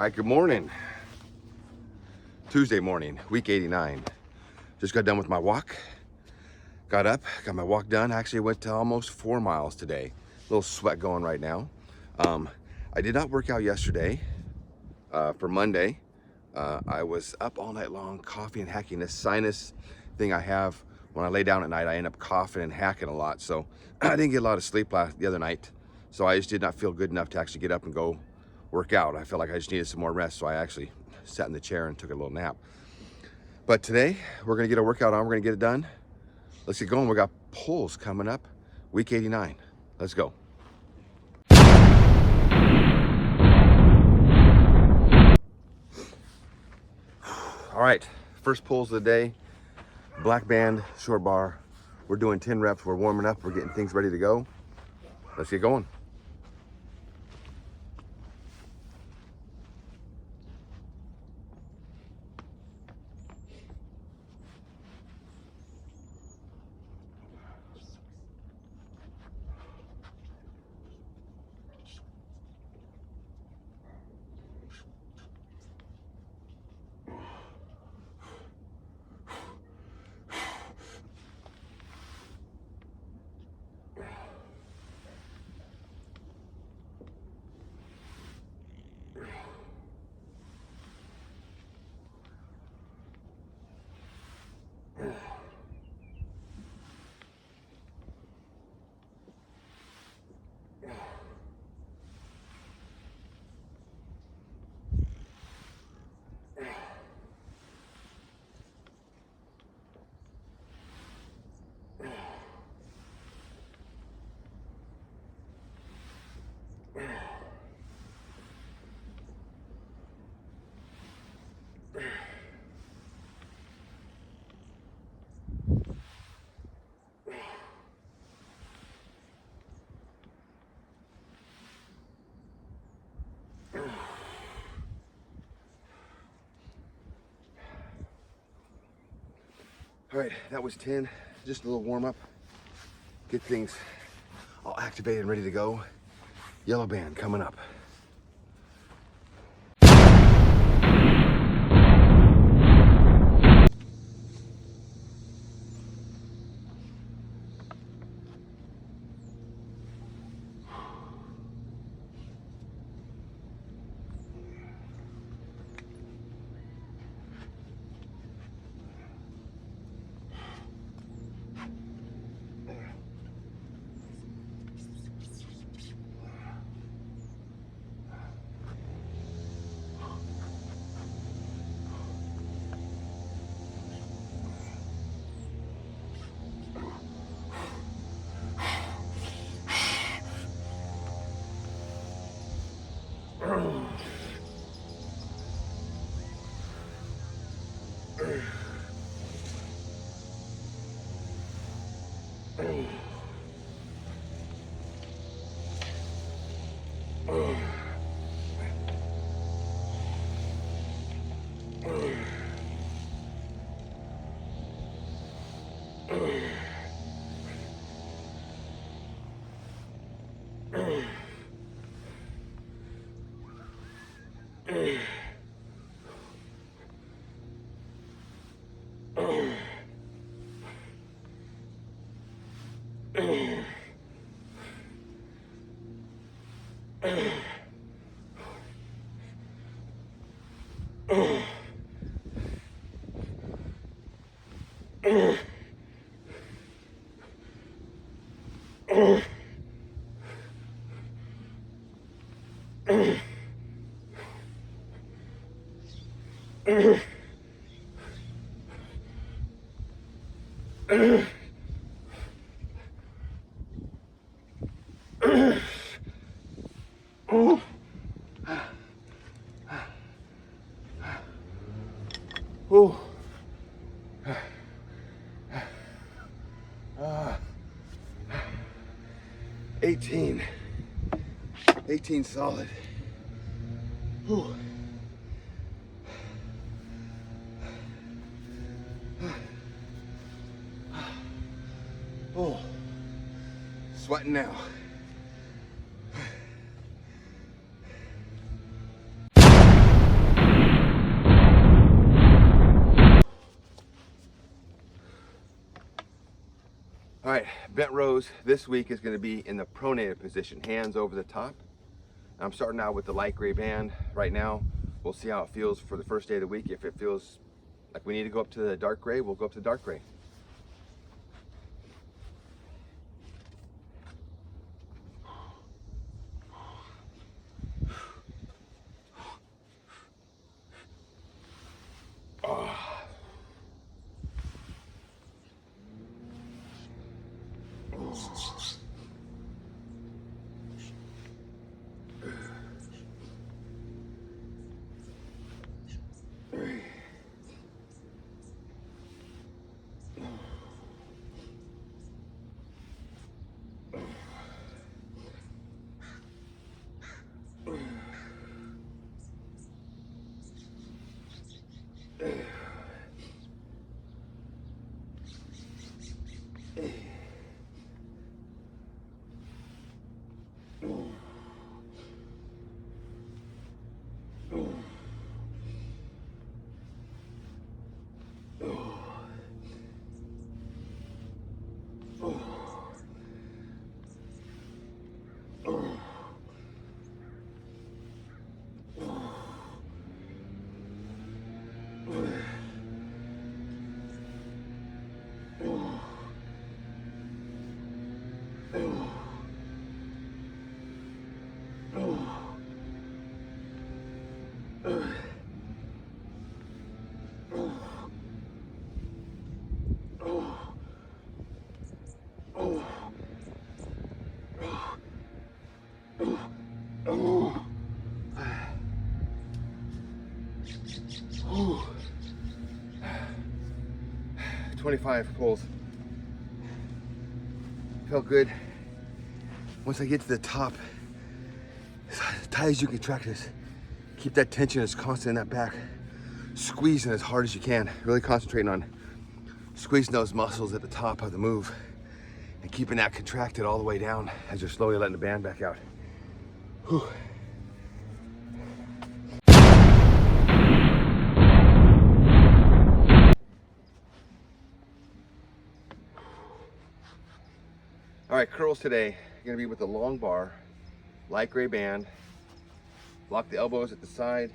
All right, good morning. Tuesday morning, week 89. Just got done with my walk. Got up, got my walk done. Actually went to almost 4 miles today. A little sweat going right now. I did not work out yesterday for Monday. I was up all night long coughing and hacking. This sinus thing I have, when I lay down at night, I end up coughing and hacking a lot. So I didn't get a lot of sleep the other night. So I just did not feel good enough to actually get up and go work out. I felt like I just needed some more rest. So I actually sat in the chair and took a little nap. But today we're gonna get a workout on. We're gonna get it done. Let's get going. We got pulls coming up, week 89. Let's go. All right, first pulls of the day, black band, short bar. We're doing 10 reps, we're warming up, we're getting things ready to go. Let's get going. All right, that was 10, just a little warm up. Get things all activated and ready to go. Yellow band coming up. Oh. 18 solid. Whew. Oh, sweating now. All right, bent rows this week is going to be in the pronated position, hands over the top. I'm starting out with the light gray band right now. We'll see how it feels for the first day of the week. If it feels like we need to go up to the dark gray, we'll go up to the dark gray. Oh. 25 pulls. Felt good. Once I get to the top, as tight as you can contract this, keep that tension as constant in that back. Squeezing as hard as you can. Really concentrating on squeezing those muscles at the top of the move and keeping that contracted all the way down as you're slowly letting the band back out. Whew. All right, curls today, gonna be with the long bar, light gray band, lock the elbows at the side.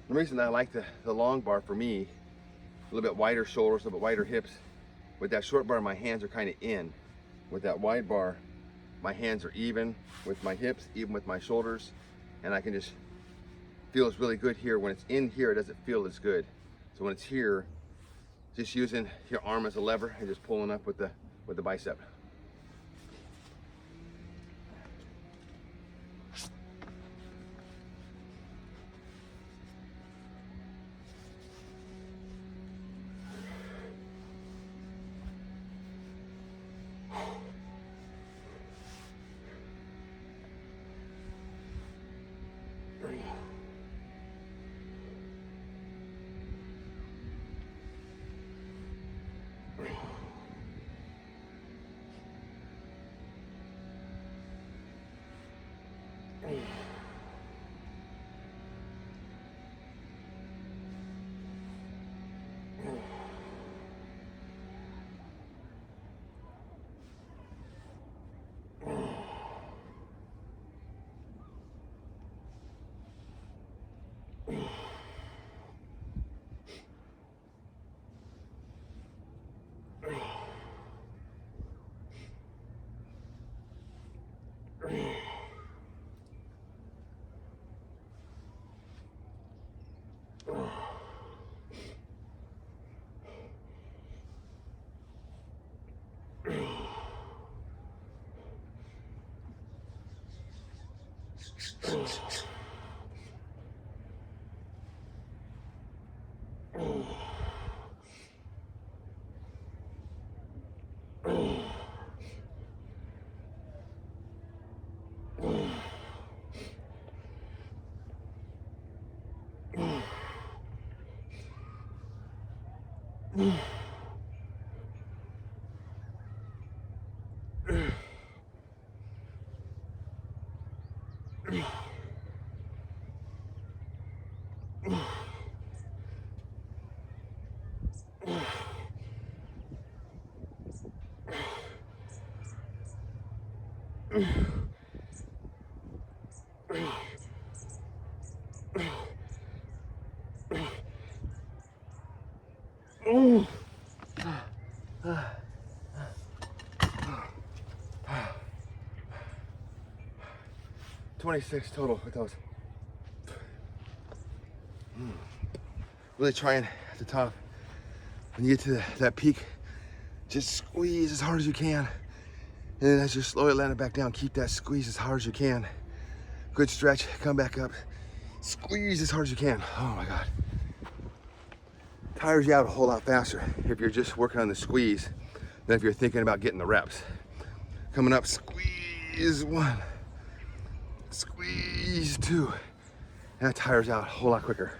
The reason I like the long bar for me, a little bit wider shoulders, a little bit wider hips. With that short bar, my hands are kind of in. With that wide bar, my hands are even with my hips, even with my shoulders, and I can just, feels really good here. When it's in here, it doesn't feel as good. So when it's here, just using your arm as a lever and just pulling up with the bicep. Oh. 26 total with those. Really trying at the top. When you get to that peak, just squeeze as hard as you can. And then as you slowly land it back down, keep that squeeze as hard as you can. Good stretch, come back up. Squeeze as hard as you can. Oh my God. Tires you out a whole lot faster if you're just working on the squeeze than if you're thinking about getting the reps. Coming up, squeeze 1. Squeeze 2. That tires out a whole lot quicker.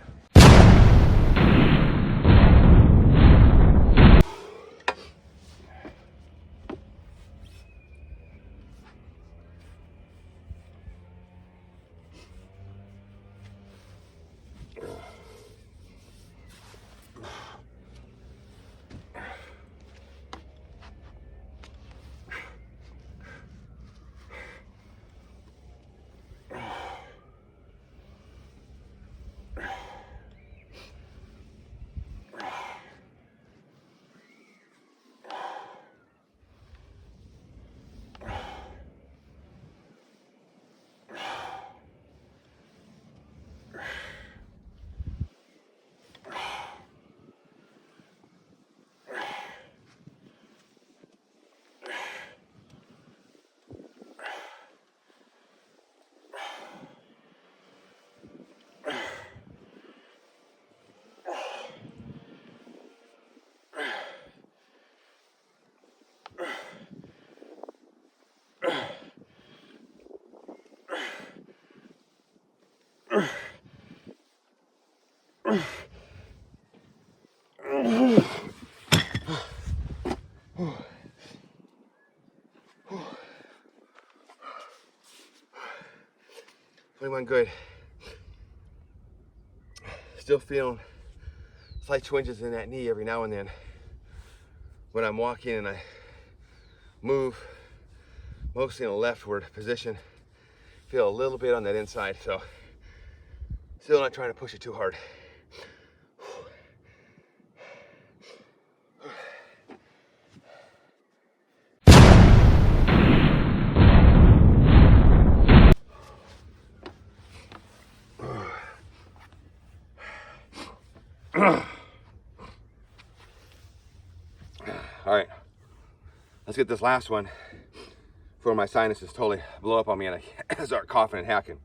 Went good. Still feeling slight twinges in that knee every now and then when I'm walking and I move mostly in a leftward position. Feel a little bit on that inside, so still not trying to push it too hard. All right, let's get this last one before my sinuses totally blow up on me and I start coughing and hacking.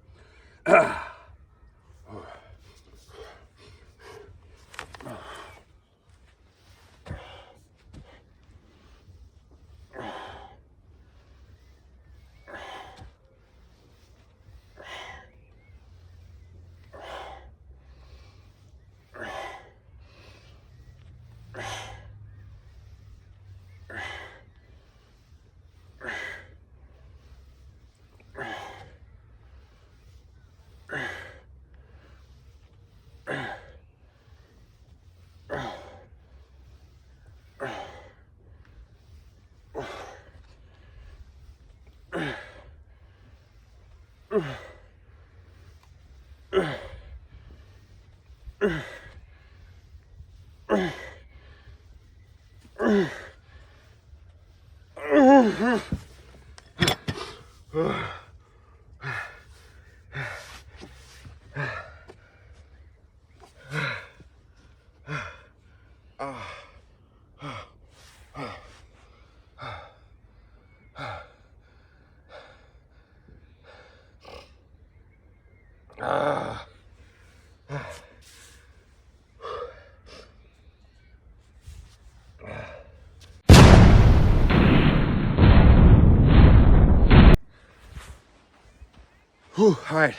Whew, all right,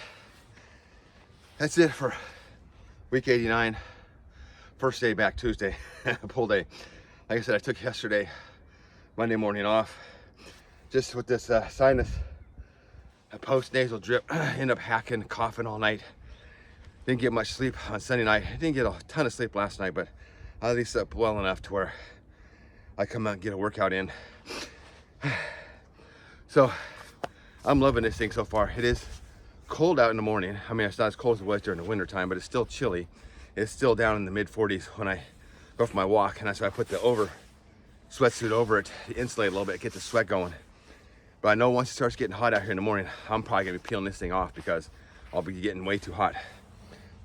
that's it for week 89. First day back Tuesday, pull day. Like I said, I took yesterday, Monday morning off, just with this sinus, a post-nasal drip. Ended up hacking, coughing all night. Didn't get much sleep on Sunday night. Didn't get a ton of sleep last night, but I at least slept well enough to where I come out and get a workout in. So I'm loving this thing so far. It is cold out in the morning. I mean, it's not as cold as it was during the winter time, but it's still chilly. It's still down in the mid 40s when I go for my walk, and that's why I put the sweatsuit over it to insulate a little bit, get the sweat going. But I know once it starts getting hot out here in the morning, I'm probably gonna be peeling this thing off because I'll be getting way too hot.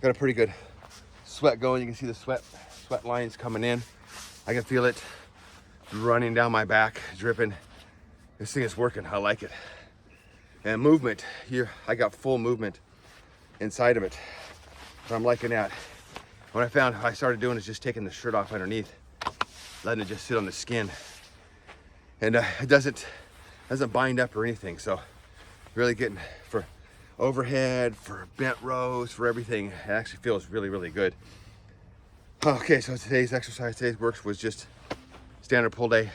Got a pretty good sweat going. You can see the sweat lines coming in. I can feel it running down my back, dripping. This thing is working, I like it. And movement, here, I got full movement inside of it. So I'm liking that. What I started doing is just taking the shirt off underneath, letting it just sit on the skin. And it doesn't bind up or anything. So really getting for overhead, for bent rows, for everything. It actually feels really, really good. Okay, so today's work was just standard pull day.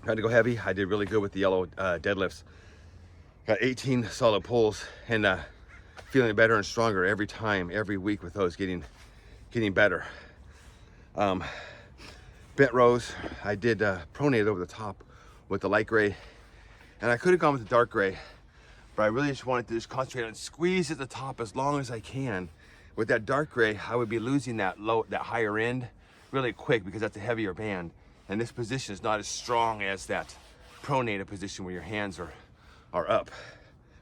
Tried to go heavy. I did really good with the yellow deadlifts. Got 18 solid pulls, and feeling better and stronger every time, every week with those, getting better. Bent rows, I did pronate over the top with the light gray, and I could have gone with the dark gray, but I really just wanted to just concentrate on squeeze at the top as long as I can. With that dark gray, I would be losing that higher end really quick because that's a heavier band, and this position is not as strong as that pronated position where your hands are up,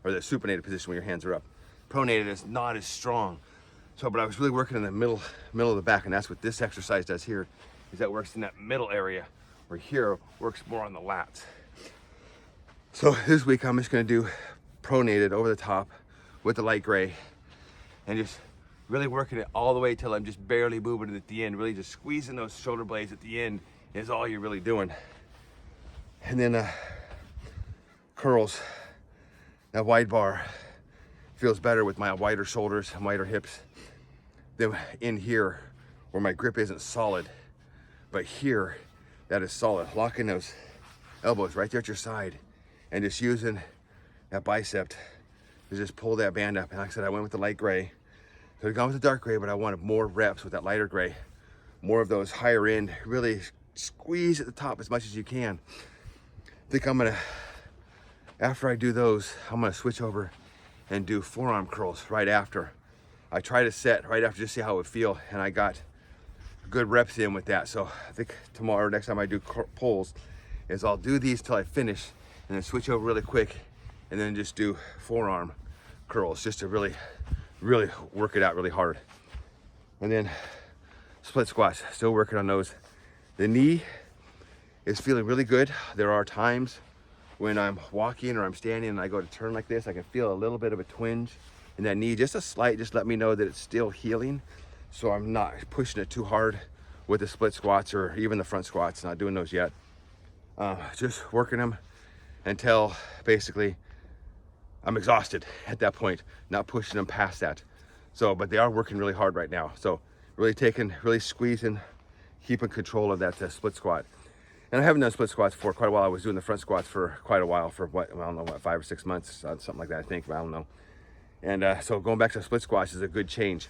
or the supinated position where your hands are up. Pronated is not as strong. So, but I was really working in the middle of the back, and that's what this exercise does here, is that works in that middle area, where here works more on the lats. So this week I'm just gonna do pronated over the top with the light gray, and just really working it all the way till I'm just barely moving it at the end, really just squeezing those shoulder blades at the end is all you're really doing. And then curls, that wide bar feels better with my wider shoulders and wider hips than in here where my grip isn't solid. But here, that is solid. Locking those elbows right there at your side and just using that bicep to just pull that band up. And like I said, I went with the light gray. Could have gone with the dark gray, but I wanted more reps with that lighter gray. More of those higher end, really squeeze at the top as much as you can. I think I'm gonna, after I do those, I'm gonna switch over and do forearm curls right after. I try to set right after, just see how it would feel, and I got good reps in with that. So I think tomorrow, next time I do pulls, is I'll do these till I finish and then switch over really quick and then just do forearm curls just to really work it out really hard. And then split squats, still working on those. The knee is feeling really good. There are times when I'm walking or I'm standing and I go to turn like this, I can feel a little bit of a twinge in that knee, just a slight, just let me know that it's still healing. So I'm not pushing it too hard with the split squats or even the front squats, not doing those yet. Just working them until basically I'm exhausted at that point, not pushing them past that. So, but they are working really hard right now. So really squeezing, keeping control of that split squat. And I haven't done split squats for quite a while. I was doing the front squats for quite a while, for what, I don't know, what, 5 or 6 months, something like that, I think, I don't know. And so going back to split squats is a good change.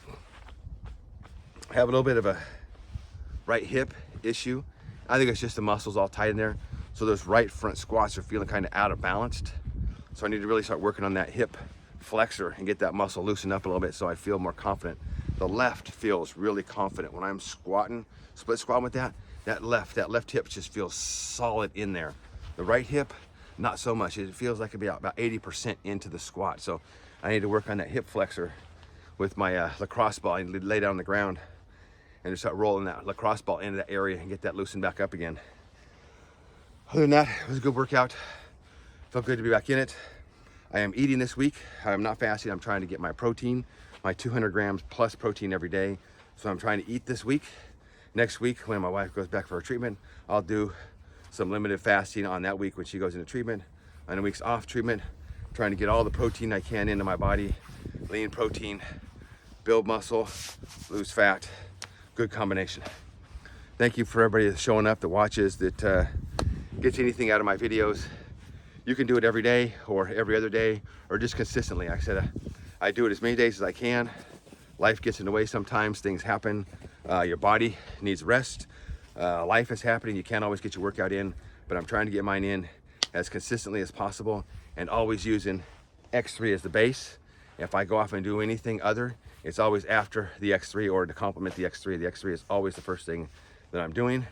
I have a little bit of a right hip issue. I think it's just the muscles all tight in there. So those right front squats are feeling kind of out of balance. So I need to really start working on that hip flexor and get that muscle loosened up a little bit so I feel more confident. The left feels really confident when I'm squatting, split squatting with that left hip just feels solid in there. The right hip, not so much. It feels like it'd be about 80% into the squat. So I need to work on that hip flexor with my lacrosse ball and lay down on the ground and just start rolling that lacrosse ball into that area and get that loosened back up again. Other than that, it was a good workout. Felt good to be back in it. I am eating this week. I'm not fasting. I'm trying to get my protein, my 200 grams plus protein every day. So I'm trying to eat this week. Next week, when my wife goes back for her treatment, I'll do some limited fasting on that week when she goes into treatment. On a week's off treatment, trying to get all the protein I can into my body. Lean protein, build muscle, lose fat. Good combination. Thank you for everybody that's showing up, that watches, that gets anything out of my videos. You can do it every day or every other day or just consistently. Like I said, I do it as many days as I can. Life gets in the way sometimes, things happen. Your body needs rest. Life is happening, you can't always get your workout in, but I'm trying to get mine in as consistently as possible and always using X3 as the base. If I go off and do anything other, it's always after the X3 or to complement the X3. The X3 is always the first thing that I'm doing.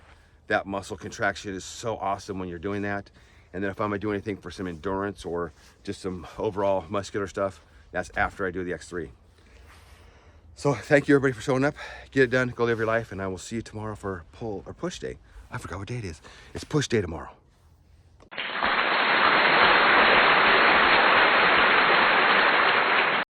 That muscle contraction is so awesome when you're doing that. And then if I'm gonna do anything for some endurance or just some overall muscular stuff, that's after I do the X3. So thank you everybody for showing up. Get it done, go live your life, and I will see you tomorrow for pull or push day. I forgot what day it is. It's push day tomorrow.